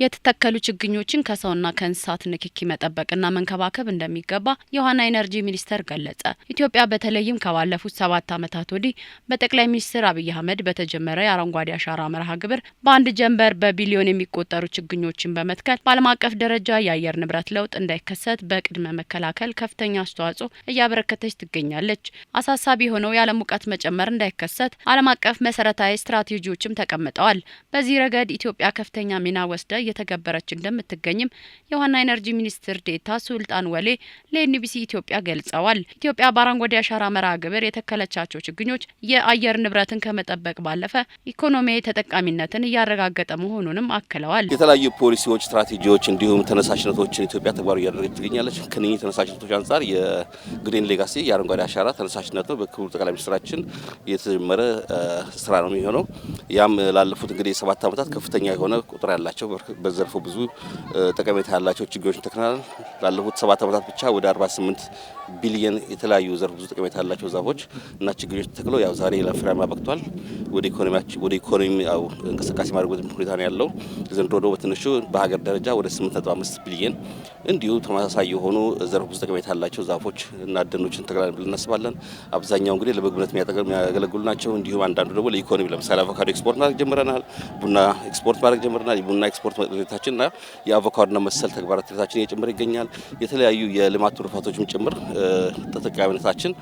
የተተከሉ ችግኞችን ከሰውና ከእንስሳት ንክኪ መጠበቅና መንከባከብ እንደሚገባ የውሃና ኢነርጂ ሚኒስቴር ገለጸ። ኢትዮጵያ በተለይም ከባለፉት 7 ዓመታት ወዲህ በጠቅላይ ሚኒስትር አብይ አህመድ በተጀመረ የአረንጓዴ አሻራ መርሃ ግብር በአንድ ጀንበር በቢሊዮን የሚቆጠሩ ችግኞችን በመትከል በዓለም አቀፍ ደረጃ የአየር ንብረት ለውጥ እንዳይከሰት በቅድመ መከላከል ከፍተኛ አስተዋጽኦ እያበረከተች ትገኛለች። አሳሳቢ የሆነው የዓለም ሙቀት መጨመር እንዳይከሰት ዓለም አቀፍ መሰረታዊ ስትራቴጂዎችም ተቀምጠዋል። በዚህ ረገድ ኢትዮጵያ ከፍተኛ ሚና ወስዳ እየተገበረች እንደምትገኝም የውሃና ኢነርጂ ሚኒስትር ዴኤታ ሱልጣን ወሌ ለኤንቢሲ ኢትዮጵያ ገልጸዋል። ኢትዮጵያ በአረንጓዴ አሻራ መርሃ ግብር የተከለቻቸው ችግኞች የአየር ንብረትን ከመጠበቅ ባለፈ ኢኮኖሚያዊ ተጠቃሚነትን እያረጋገጠ መሆኑንም አክለዋል። የተለያዩ ፖሊሲዎች፣ ስትራቴጂዎች እንዲሁም ተነሳሽነቶችን ኢትዮጵያ ተግባራዊ እያደረገች ትገኛለች። ከነኚህ ተነሳሽነቶች አንጻር የግሪን ሌጋሲ የአረንጓዴ አሻራ ተነሳሽነት ነው በክቡር ጠቅላይ ሚኒስትራችን የተጀመረ ስራ ነው የሚሆነው። ያም ላለፉት እንግዲህ 7 ዓመታት ከፍተኛ የሆነ ቁጥር ያላቸው በዘርፉ ብዙ ጠቀሜታ ያላቸው ችግኞችን ተክለናል። ላለፉት 7 ዓመታት ብቻ ወደ 48 ቢሊየን የተለያዩ ዘርፍ ብዙ ጠቀሜታ ያላቸው ዛፎች እና ችግኞች ተክለው ያው ዛሬ ለፍሬያማ በቅቷል። ወደ ኢኮኖሚ እንቅስቃሴ ማድረግ ሁኔታ ነው ያለው። ዘንድሮ ደግሞ በትንሹ በሀገር ደረጃ ወደ 8.5 ቢሊየን እንዲሁ ተመሳሳይ የሆኑ ዘርፍ ብዙ ጠቀሜታ ያላቸው ዛፎች እና ደኖችን ተክለናል ብለን እናስባለን። አብዛኛው እንግዲህ ለምግብነት የሚያገለግሉ ናቸው። እንዲሁም አንዳንዱ ደግሞ ለኢኮኖሚ ለምሳሌ አቮካዶ ኤክስፖርት ማድረግ ጀምረናል። ቡና ኤክስፖርት ማድረግ ጀምረናል። የቡና ኤክስፖርት ሬታችንና የአቮካዶና መሰል ተግባራት ሬታችን እየጨመረ ይገኛል። የተለያዩ የልማት ትሩፋቶችም ጭምር ተጠቃሚነታችን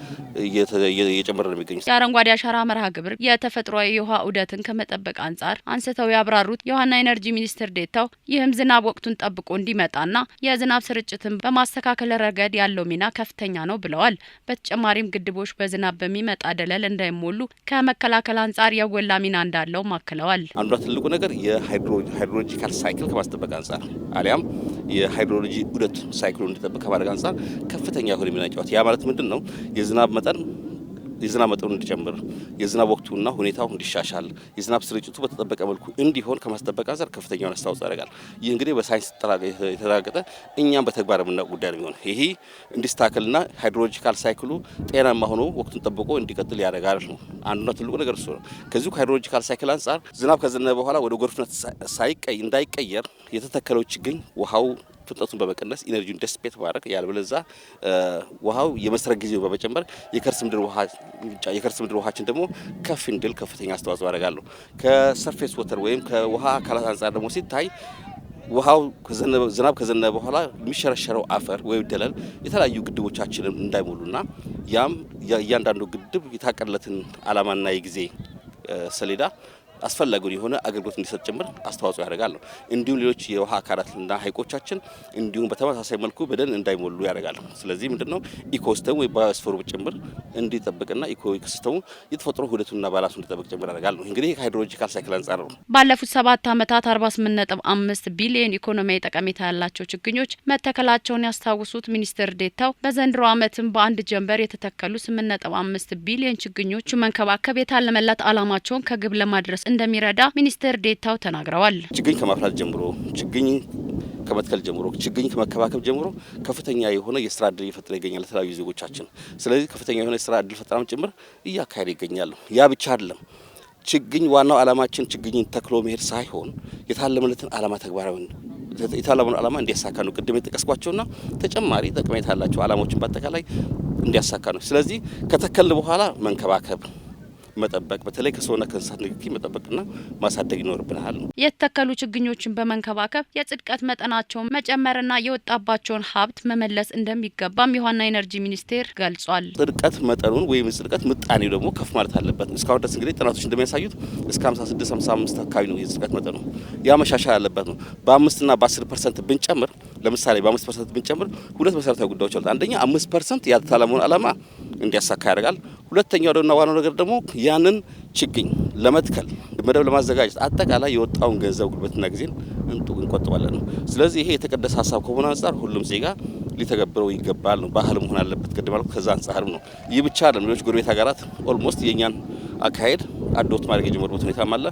እየጨመረ ነው የሚገኙት። የአረንጓዴ አሻራ መርሃ ግብር የተፈጥሯዊ የውሃ ዑደትን ከመጠበቅ አንጻር አንስተው ያብራሩት የውሃና ኢነርጂ ሚኒስትር ዴኤታው ይህም ዝናብ ወቅቱን ጠብቆ እንዲመጣና የዝናብ ስርጭትን በማስተካከል ረገድ ያለው ሚና ከፍተኛ ነው ብለዋል። በተጨማሪም ግድቦች በዝናብ በሚመጣ ደለል እንዳይሞሉ ከመከላከል አንጻር የጎላ ሚና እንዳለው አክለዋል። አንዷ ትልቁ ነገር የሃይድሮሎጂካል ሳይክል ከማስጠበቅ አንጻር አሊያም የሃይድሮሎጂ ዑደት ሳይክሉ እንዲጠብቅ ከማድረግ አንጻር ከፍተኛ የሆነ ሚና ይጫወታል። ያ ማለት ምንድነው? የዝናብ መጠኑ እንዲጨምር፣ የዝናብ ወቅቱና ሁኔታው እንዲሻሻል፣ የዝናብ ስርጭቱ በተጠበቀ መልኩ እንዲሆን ከማስጠበቅ አንጻር ከፍተኛውን አስተዋጽኦ ያደርጋል። ይህ እንግዲህ በሳይንስ የተረጋገጠ እኛም በተግባር የምናውቀው ጉዳይ ነው የሚሆነው። ይሄ እንዲስተካከልና ሃይድሮሎጂካል ሳይክሉ ጤናማ ሆኖ ወቅቱን ጠብቆ እንዲቀጥል ያደርጋል ነው። አንዱና ትልቁ ነገር እሱ ነው። ከዚሁ ከሃይድሮሎጂካል ሳይክል አንጻር ዝናብ ከዘነበ በኋላ ወደ ጎርፍነት እንዳይቀየር የተተከለው ችግኝ ውሃው ፍጥነቱን በመቀነስ ኢነርጂውን ዲሲፔት ማድረግ ያለበለዚያ ውሃው የመስረግ ጊዜው በመጨመር የከርስ ምድር ውሃችን ደግሞ ከፍ እንዲል ከፍተኛ አስተዋጽኦ ያደርጋሉ። ከሰርፌስ ወተር ወይም ከውሃ አካላት አንጻር ደግሞ ሲታይ ውሃው ዝናብ ከዘነበ በኋላ የሚሸረሸረው አፈር ወይም ደለል የተለያዩ ግድቦቻችንን እንዳይሞሉና ያም እያንዳንዱ ግድብ የታቀደለትን ዓላማና የጊዜ ሰሌዳ አስፈላጊውን የሆነ አገልግሎት እንዲሰጥ ጭምር አስተዋጽኦ ያደርጋል። እንዲሁም ሌሎች የውሃ አካላትና ሀይቆቻችን እንዲሁም በተመሳሳይ መልኩ በደን እንዳይሞሉ ያደርጋል። ስለዚህ ምንድነው ኢኮሲስተሙ ወይ ባዮስፈሩ ጭምር እንዲጠብቅና ኢኮሲስተሙ የተፈጥሮ ዑደቱና ባላንሱ እንዲጠብቅ ጭምር ያደርጋል ነው። እንግዲህ ሃይድሮሎጂካል ሳይክል አንጻር ነው። ባለፉት 7 ዓመታት 48.5 ቢሊዮን ኢኮኖሚያዊ ጠቀሜታ ያላቸው ችግኞች መተከላቸውን ያስታውሱት ሚኒስትር ዴኤታው በዘንድሮ ዓመትም በአንድ ጀንበር የተተከሉ 8.5 ቢሊዮን ችግኞች መንከባከብ የታለመላት ዓላማቸውን ከግብ ለማድረስ እንደሚረዳ ሚኒስትር ዴኤታው ተናግረዋል። ችግኝ ከማፍላት ጀምሮ፣ ችግኝ ከመትከል ጀምሮ፣ ችግኝ ከመከባከብ ጀምሮ ከፍተኛ የሆነ የስራ እድል እየፈጠረ ይገኛል ለተለያዩ ዜጎቻችን። ስለዚህ ከፍተኛ የሆነ የስራ እድል ፈጠራም ጭምር እያካሄደ ይገኛል። ያ ብቻ አይደለም። ችግኝ ዋናው ዓላማችን ችግኝን ተክሎ መሄድ ሳይሆን የታለመለትን ዓላማ የታለመውን ዓላማ እንዲያሳካ ነው። ቅድም የጠቀስኳቸውና ተጨማሪ ጠቀሜታ ያላቸው ዓላማዎችን በአጠቃላይ እንዲያሳካ ነው። ስለዚህ ከተከልን በኋላ መንከባከብ መጠበቅ በተለይ ከሰውና ከእንስሳት ንክኪ መጠበቅና ማሳደግ ይኖርብናል። የተተከሉ ችግኞችን በመንከባከብ የጽድቀት መጠናቸውን መጨመርና የወጣባቸውን ሀብት መመለስ እንደሚገባም የውሃና ኢነርጂ ሚኒስቴር ገልጿል። ጽድቀት መጠኑን ወይም ጽድቀት ምጣኔው ደግሞ ከፍ ማለት አለበት። እስካሁን ድረስ እንግዲህ ጥናቶች እንደሚያሳዩት እስከ 56-55 አካባቢ ነው የጽድቀት መጠኑ። ያ መሻሻል አለበት ነው። በ5 እና በ10% ብንጨምር፣ ለምሳሌ በ5% ብንጨምር ሁለት መሰረታዊ ጉዳዮች አሉ። አንደኛ 5% ያልታለመውን ዓላማ እንዲያሳካ ያደርጋል። ሁለተኛው ደግሞ ዋናው ነገር ደግሞ ያንን ችግኝ ለመትከል መደብ ለማዘጋጀት አጠቃላይ የወጣውን ገንዘብ ጉልበትና ጊዜን እንቆጥባለን ነው። ስለዚህ ይሄ የተቀደሰ ሀሳብ ከሆነ አንጻር ሁሉም ዜጋ ሊተገብረው ይገባል ነው። ባህል መሆን አለበት። ቅድም አልኩ ከዛ አንጻር ነው። ይህ ብቻ አይደለም። ሌሎች ጎረቤት ሀገራት ኦልሞስት የኛን አካሄድ አዶት ማድረግ የጀመሩበት ሁኔታም አለ።